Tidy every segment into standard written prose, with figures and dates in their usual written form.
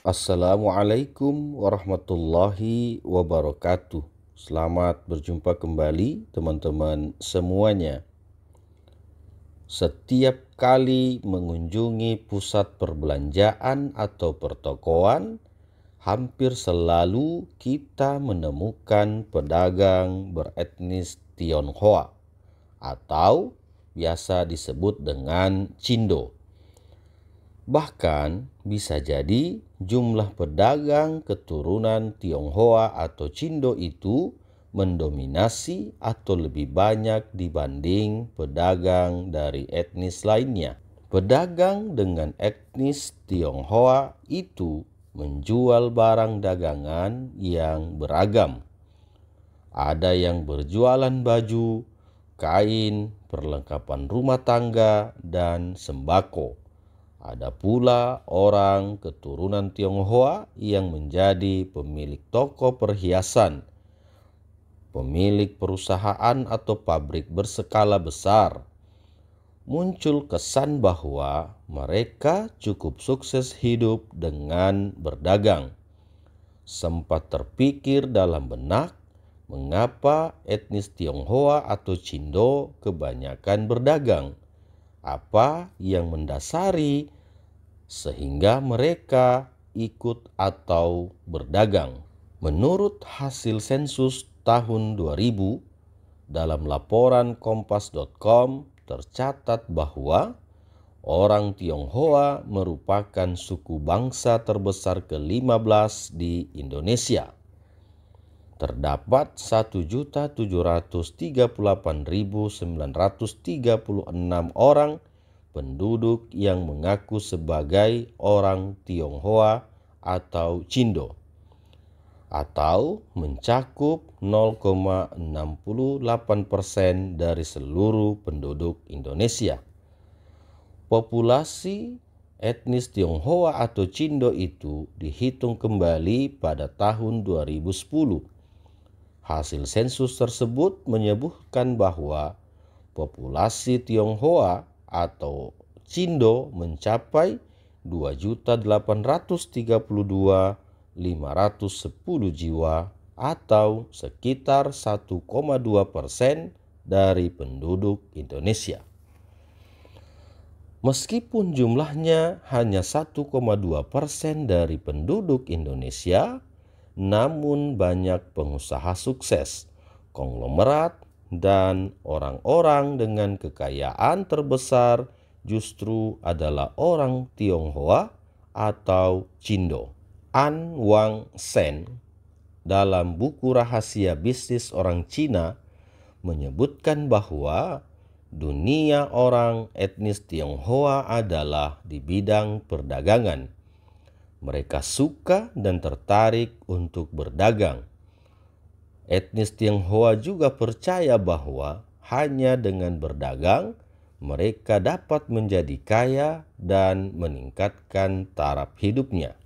Assalamualaikum warahmatullahi wabarakatuh. Selamat berjumpa kembali teman-teman semuanya. Setiap kali mengunjungi pusat perbelanjaan atau pertokoan, hampir selalu kita menemukan pedagang beretnis Tionghoa atau biasa disebut dengan Cindo. Bahkan bisa jadi jumlah pedagang keturunan Tionghoa atau Cindo itu mendominasi atau lebih banyak dibanding pedagang dari etnis lainnya. Pedagang dengan etnis Tionghoa itu menjual barang dagangan yang beragam. Ada yang berjualan baju, kain, perlengkapan rumah tangga, dan sembako. Ada pula orang keturunan Tionghoa yang menjadi pemilik toko perhiasan, pemilik perusahaan atau pabrik berskala besar. Muncul kesan bahwa mereka cukup sukses hidup dengan berdagang. Sempat terpikir dalam benak, mengapa etnis Tionghoa atau Cindo kebanyakan berdagang? Apa yang mendasari sehingga mereka ikut atau berdagang? Menurut hasil sensus tahun 2000, dalam laporan kompas.com tercatat bahwa orang Tionghoa merupakan suku bangsa terbesar ke-15 di Indonesia. Terdapat 1.738.936 orang penduduk yang mengaku sebagai orang Tionghoa atau Cindo, atau mencakup 0,68% dari seluruh penduduk Indonesia. Populasi etnis Tionghoa atau Cindo itu dihitung kembali pada tahun 2010. Hasil sensus tersebut menyebutkan bahwa populasi Tionghoa atau Cindo mencapai 2.832.510 jiwa atau sekitar 1,2% dari penduduk Indonesia. Meskipun jumlahnya hanya 1,2% dari penduduk Indonesia, namun banyak pengusaha sukses, konglomerat, dan orang-orang dengan kekayaan terbesar justru adalah orang Tionghoa atau Cindo. An Wang Sen dalam buku Rahasia Bisnis Orang Cina menyebutkan bahwa dunia orang etnis Tionghoa adalah di bidang perdagangan. Mereka suka dan tertarik untuk berdagang. Etnis Tionghoa juga percaya bahwa hanya dengan berdagang mereka dapat menjadi kaya dan meningkatkan taraf hidupnya.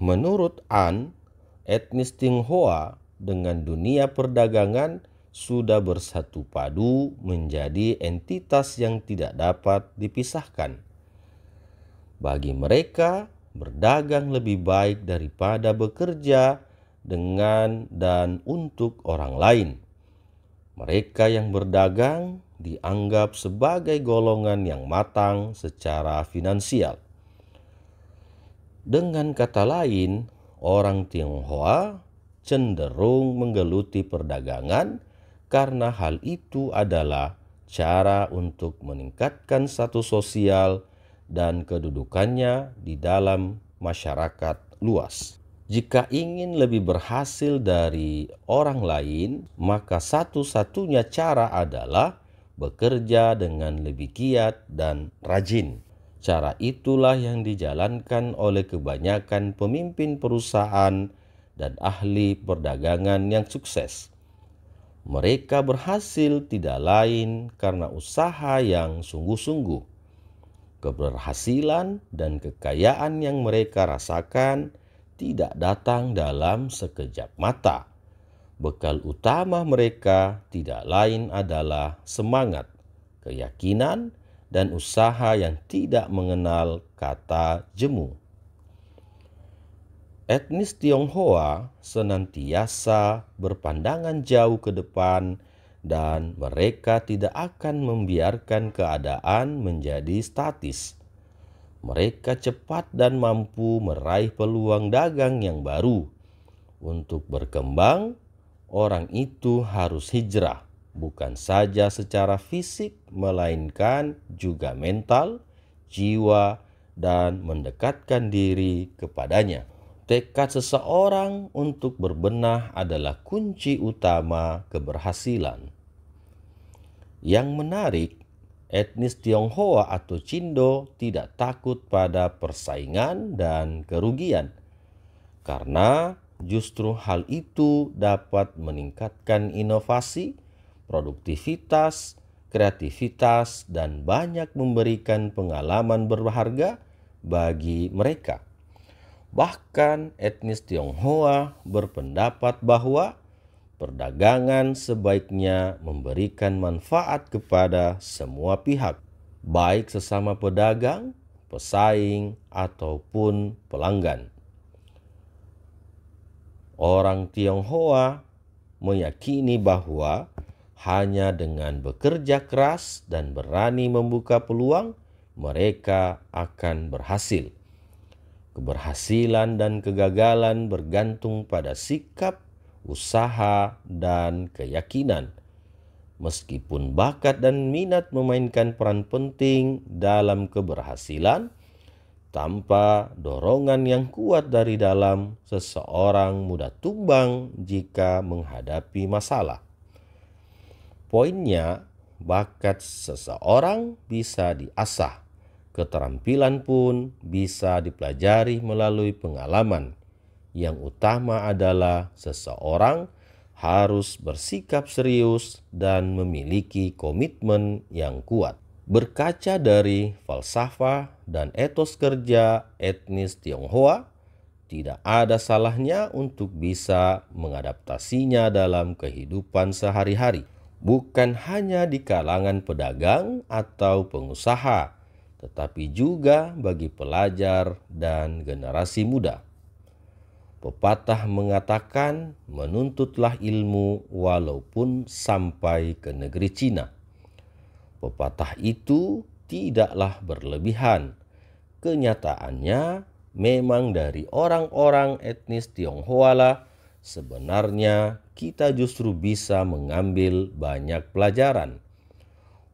Menurut An, etnis Tionghoa dengan dunia perdagangan sudah bersatu padu menjadi entitas yang tidak dapat dipisahkan. Bagi mereka, berdagang lebih baik daripada bekerja dengan dan untuk orang lain. Mereka yang berdagang dianggap sebagai golongan yang matang secara finansial. Dengan kata lain, orang Tionghoa cenderung menggeluti perdagangan karena hal itu adalah cara untuk meningkatkan status sosial dan kedudukannya di dalam masyarakat luas. Jika ingin lebih berhasil dari orang lain, maka satu-satunya cara adalah bekerja dengan lebih giat dan rajin. Cara itulah yang dijalankan oleh kebanyakan pemimpin perusahaan dan ahli perdagangan yang sukses. Mereka berhasil tidak lain karena usaha yang sungguh-sungguh. Keberhasilan dan kekayaan yang mereka rasakan tidak datang dalam sekejap mata. Bekal utama mereka tidak lain adalah semangat, keyakinan, dan usaha yang tidak mengenal kata jemu. Etnis Tionghoa senantiasa berpandangan jauh ke depan dan mereka tidak akan membiarkan keadaan menjadi statis. Mereka cepat dan mampu meraih peluang dagang yang baru. Untuk berkembang, orang itu harus hijrah, bukan saja secara fisik, melainkan juga mental, jiwa, dan mendekatkan diri kepadanya. Tekad seseorang untuk berbenah adalah kunci utama keberhasilan. Yang menarik, etnis Tionghoa atau Cindo tidak takut pada persaingan dan kerugian, karena justru hal itu dapat meningkatkan inovasi, produktivitas, kreativitas, dan banyak memberikan pengalaman berharga bagi mereka. Bahkan etnis Tionghoa berpendapat bahwa perdagangan sebaiknya memberikan manfaat kepada semua pihak, baik sesama pedagang, pesaing, ataupun pelanggan. Orang Tionghoa meyakini bahwa hanya dengan bekerja keras dan berani membuka peluang, mereka akan berhasil. Keberhasilan dan kegagalan bergantung pada sikap, usaha, dan keyakinan. Meskipun bakat dan minat memainkan peran penting dalam keberhasilan, tanpa dorongan yang kuat dari dalam, seseorang mudah tumbang jika menghadapi masalah. Poinnya, bakat seseorang bisa diasah. Keterampilan pun bisa dipelajari melalui pengalaman. Yang utama adalah seseorang harus bersikap serius dan memiliki komitmen yang kuat. Berkaca dari falsafah dan etos kerja etnis Tionghoa, tidak ada salahnya untuk bisa mengadaptasinya dalam kehidupan sehari-hari. Bukan hanya di kalangan pedagang atau pengusaha, tetapi juga bagi pelajar dan generasi muda. Pepatah mengatakan, menuntutlah ilmu walaupun sampai ke negeri Cina. Pepatah itu tidaklah berlebihan. Kenyataannya memang dari orang-orang etnis Tionghoa lah sebenarnya kita justru bisa mengambil banyak pelajaran.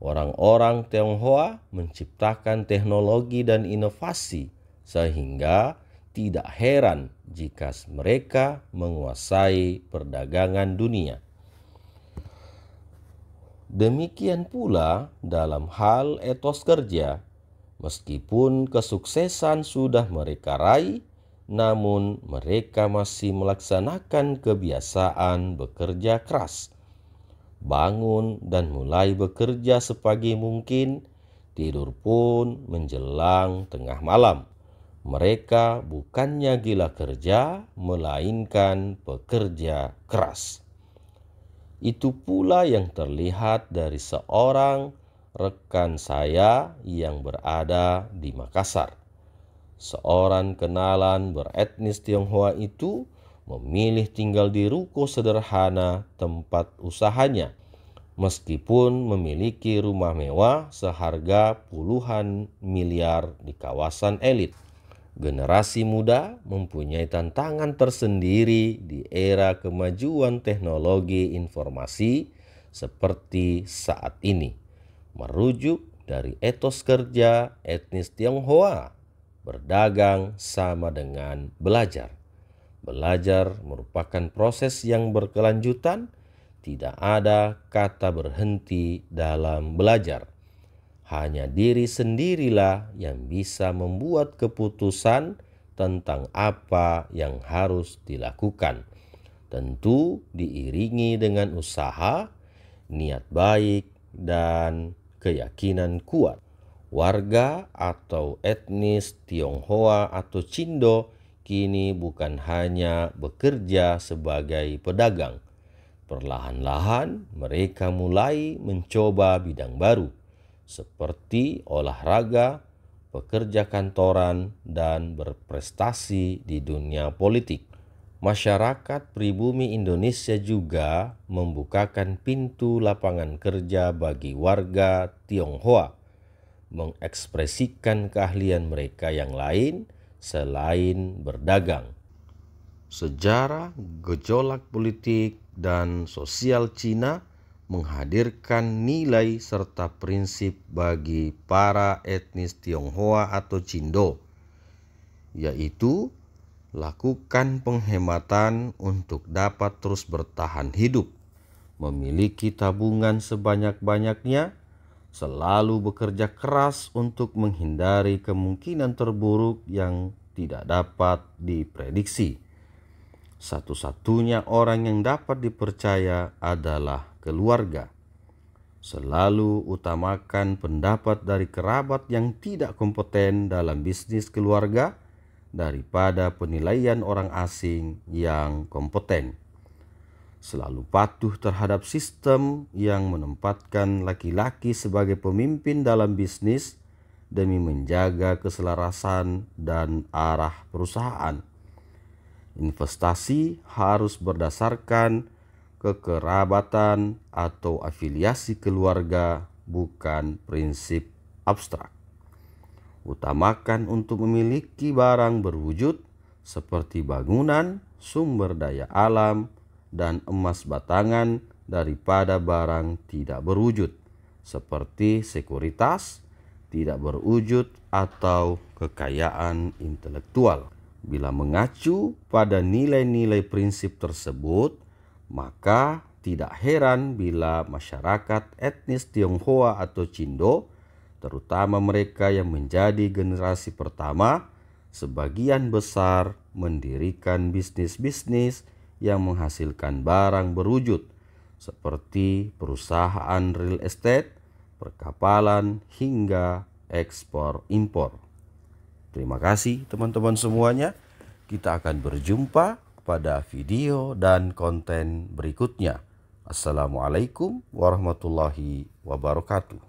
Orang-orang Tionghoa menciptakan teknologi dan inovasi sehingga tidak heran jika mereka menguasai perdagangan dunia. Demikian pula dalam hal etos kerja, meskipun kesuksesan sudah mereka raih, namun mereka masih melaksanakan kebiasaan bekerja keras. Bangun dan mulai bekerja sepagi mungkin, tidur pun menjelang tengah malam. Mereka bukannya gila kerja, melainkan pekerja keras. Itu pula yang terlihat dari seorang rekan saya yang berada di Makassar. Seorang kenalan beretnis Tionghoa itu memilih tinggal di ruko sederhana tempat usahanya, meskipun memiliki rumah mewah seharga puluhan miliar di kawasan elit. Generasi muda mempunyai tantangan tersendiri di era kemajuan teknologi informasi seperti saat ini. Merujuk dari etos kerja etnis Tionghoa, berdagang sama dengan belajar. Belajar merupakan proses yang berkelanjutan, tidak ada kata berhenti dalam belajar. Hanya diri sendirilah yang bisa membuat keputusan tentang apa yang harus dilakukan. Tentu diiringi dengan usaha, niat baik, dan keyakinan kuat. Warga atau etnis Tionghoa atau Cindo kini bukan hanya bekerja sebagai pedagang. Perlahan-lahan mereka mulai mencoba bidang baru, seperti olahraga, pekerja kantoran, dan berprestasi di dunia politik. Masyarakat pribumi Indonesia juga membukakan pintu lapangan kerja bagi warga Tionghoa, mengekspresikan keahlian mereka yang lain selain berdagang. Sejarah, gejolak politik, dan sosial Cina menghadirkan nilai serta prinsip bagi para etnis Tionghoa atau Cindo, yaitu lakukan penghematan untuk dapat terus bertahan hidup, memiliki tabungan sebanyak-banyaknya, selalu bekerja keras untuk menghindari kemungkinan terburuk yang tidak dapat diprediksi. Satu-satunya orang yang dapat dipercaya adalah keluarga. Selalu utamakan pendapat dari kerabat yang tidak kompeten dalam bisnis keluarga daripada penilaian orang asing yang kompeten. Selalu patuh terhadap sistem yang menempatkan laki-laki sebagai pemimpin dalam bisnis demi menjaga keselarasan dan arah perusahaan. Investasi harus berdasarkan kekerabatan atau afiliasi keluarga, bukan prinsip abstrak. Utamakan untuk memiliki barang berwujud seperti bangunan, sumber daya alam, dan emas batangan daripada barang tidak berwujud seperti sekuritas tidak berwujud atau kekayaan intelektual. Bila mengacu pada nilai-nilai prinsip tersebut, maka tidak heran bila masyarakat etnis Tionghoa atau Cindo, terutama mereka yang menjadi generasi pertama, sebagian besar mendirikan bisnis-bisnis yang menghasilkan barang berwujud seperti perusahaan real estate, perkapalan, hingga ekspor-impor. Terima kasih teman-teman semuanya. Kita akan berjumpa pada video dan konten berikutnya. Assalamualaikum warahmatullahi wabarakatuh.